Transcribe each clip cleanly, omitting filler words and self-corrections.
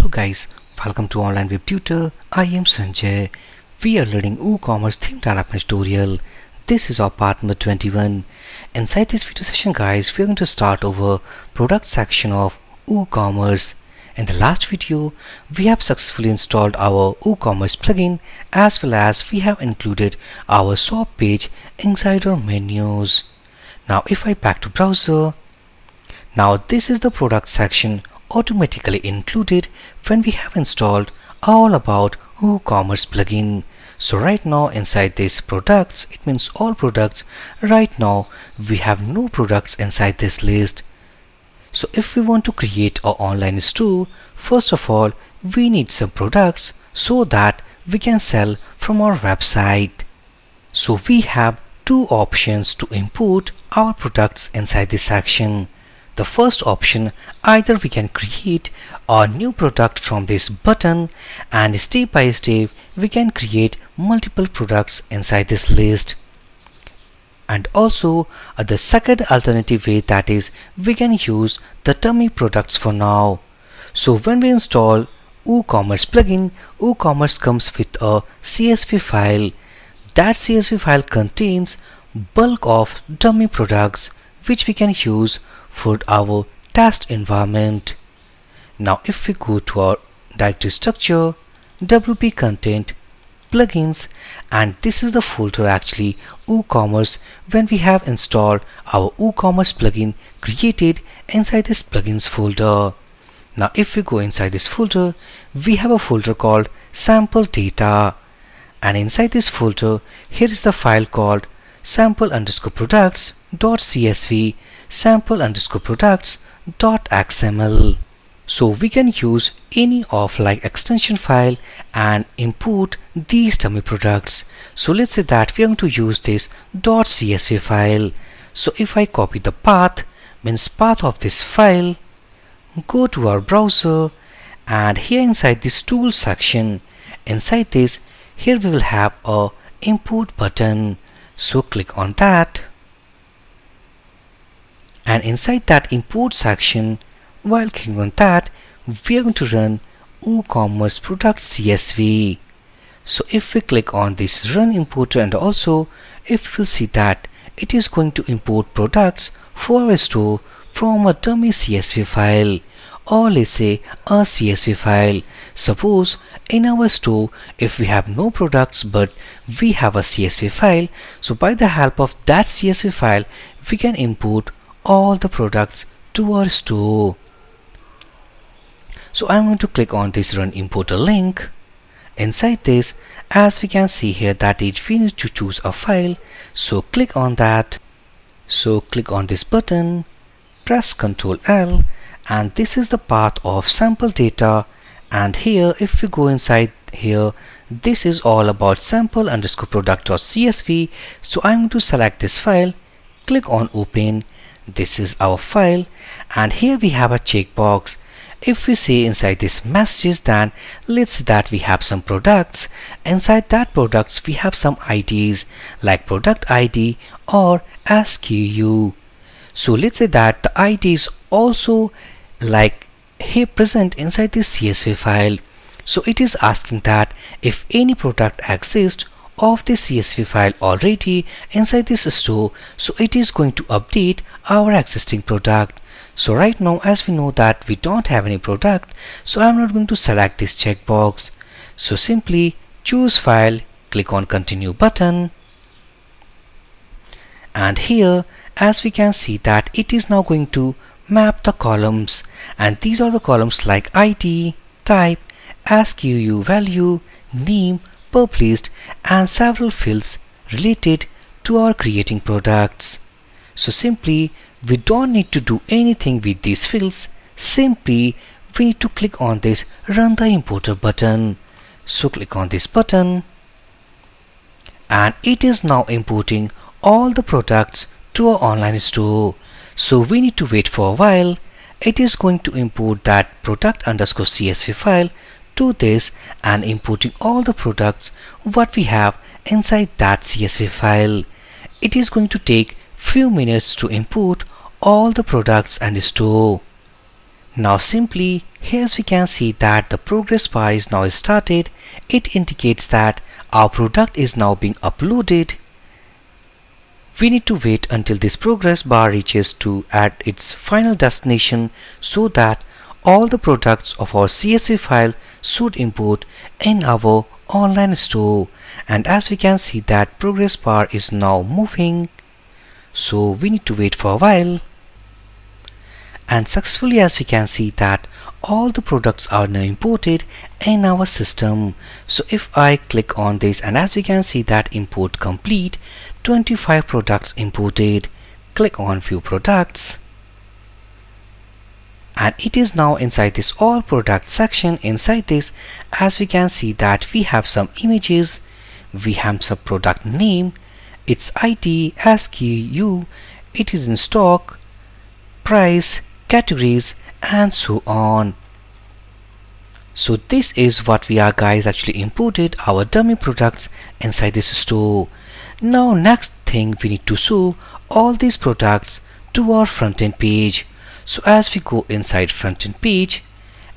Hello guys, welcome to Online Web Tutor. I am Sanjay. We are learning WooCommerce theme development tutorial. This is our part number 21. Inside this video session guys, we are going to start over product section of WooCommerce. In the last video, we have successfully installed our WooCommerce plugin as well as we have included our shop page inside our menus. Now if I back to browser, now this is the product section automatically included when we have installed all about WooCommerce plugin. So right now inside this products, it means all products. Right now we have no products inside this list. So if we want to create our online store, first of all we need some products so that we can sell from our website. So we have two options to import our products inside this section. The first option, either we can create a new product from this button, and step by step we can create multiple products inside this list. And also the second alternative way, that is we can use the dummy products for now. So when we install WooCommerce plugin, WooCommerce comes with a CSV file. That CSV file contains bulk of dummy products which we can use for our test environment. Now if we go to our directory structure, WP content, plugins, and this is the folder actually WooCommerce when we have installed our WooCommerce plugin created inside this plugins folder. Now if we go inside this folder, we have a folder called sample data, and inside this folder here is the file called sample_products.csv, sample_products.xml. So we can use any of like extension file and import these dummy products. So let's say that we are going to use this .csv file. So if I copy the path, means path of this file, go to our browser, and here inside this tool section, inside this here we will have a import button. So click on that, and inside that import section, while clicking on that, we are going to run WooCommerce product CSV. So if we click on this run importer, and also if we see that it is going to import products for our store from a dummy CSV file, or let's say a CSV file. Suppose in our store if we have no products but we have a CSV file, so by the help of that CSV file we can import all the products to our store. So I'm going to click on this run importer link. Inside this, as we can see here, that is we need to choose a file. So click on that. So click on this button, press Ctrl L, and this is the path of sample data. And here if we go inside here, this is all about sample_product.csv. so I'm going to select this file, click on open. This is our file, and here we have a checkbox. If we say inside this messages, then let's say that we have some products. Inside that products we have some IDs like product ID or SKU. So let's say that the ID is also like here present inside this CSV file. So it is asking that if any product exists of this CSV file already inside this store, so it is going to update our existing product. So right now as we know that we don't have any product, so I'm not going to select this checkbox. So simply choose file, click on continue button, and here as we can see that it is now going to map the columns, and these are the columns like ID, type, SKU value, name, published, and several fields related to our creating products. So simply we don't need to do anything with these fields, simply we need to click on this run the importer button. So click on this button, and it is now importing all the products to our online store. So we need to wait for a while. It is going to import that product_csv file to this and importing all the products what we have inside that CSV file. It is going to take few minutes to import all the products and store. Now simply here as we can see that the progress bar is now started. It indicates that our product is now being uploaded. We need to wait until this progress bar reaches to at its final destination so that all the products of our CSV file should import in our online store. And as we can see that progress bar is now moving, so we need to wait for a while. And successfully as we can see that all the products are now imported in our system. So if I click on this, and as we can see that import complete, 25 products imported. Click on view products, and it is now inside this all product section. Inside this, as we can see that we have some images, we have some product name, its ID, SKU, it is in stock, price, categories, and so on. So this is what we are guys actually imported our dummy products inside this store. Now next thing, we need to show all these products to our front end page. So as we go inside front end page,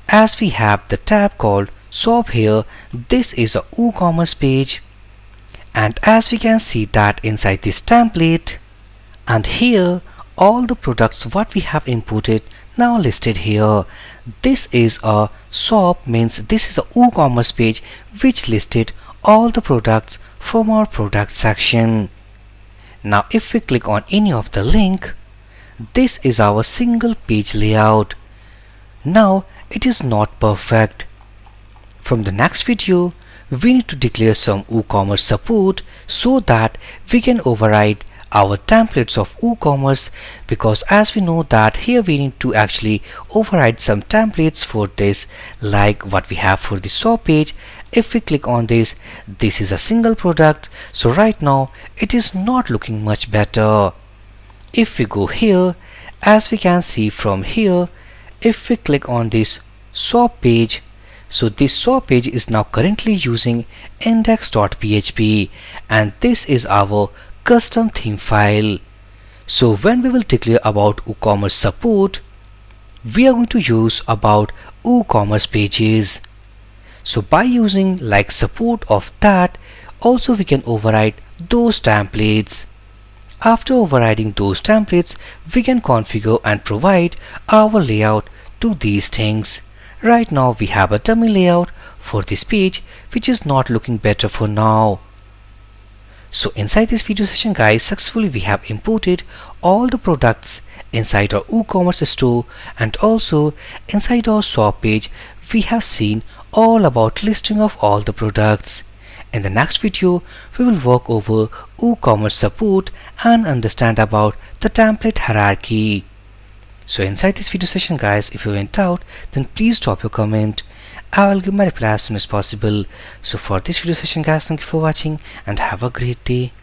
as we have the tab called shop here, this is a WooCommerce page, and as we can see that inside this template, and here all the products what we have imported now listed here. This is a shop, means this is a WooCommerce page which listed all the products from our product section. Now if we click on any of the link, this is our single page layout. Now it is not perfect. From the next video, we need to declare some WooCommerce support so that we can override our templates of WooCommerce, because as we know that here we need to actually override some templates for this, like what we have for the shop page. If we click on this, this is a single product, so right now it is not looking much better. If we go here, as we can see from here, if we click on this shop page, so this shop page is now currently using index.php, and this is our custom theme file. So when we will declare about WooCommerce support, we are going to use about WooCommerce pages. So by using like support of that, also we can override those templates. After overriding those templates, we can configure and provide our layout to these things. Right now we have a dummy layout for this page which is not looking better for now. So inside this video session guys, successfully we have imported all the products inside our WooCommerce store, and also inside our shop page we have seen all about listing of all the products. In the next video, we will work over WooCommerce support and understand about the template hierarchy. So inside this video session guys, if you went out, then please drop your comment. I will give my reply as soon as possible. So for this video session guys, thank you for watching and have a great day.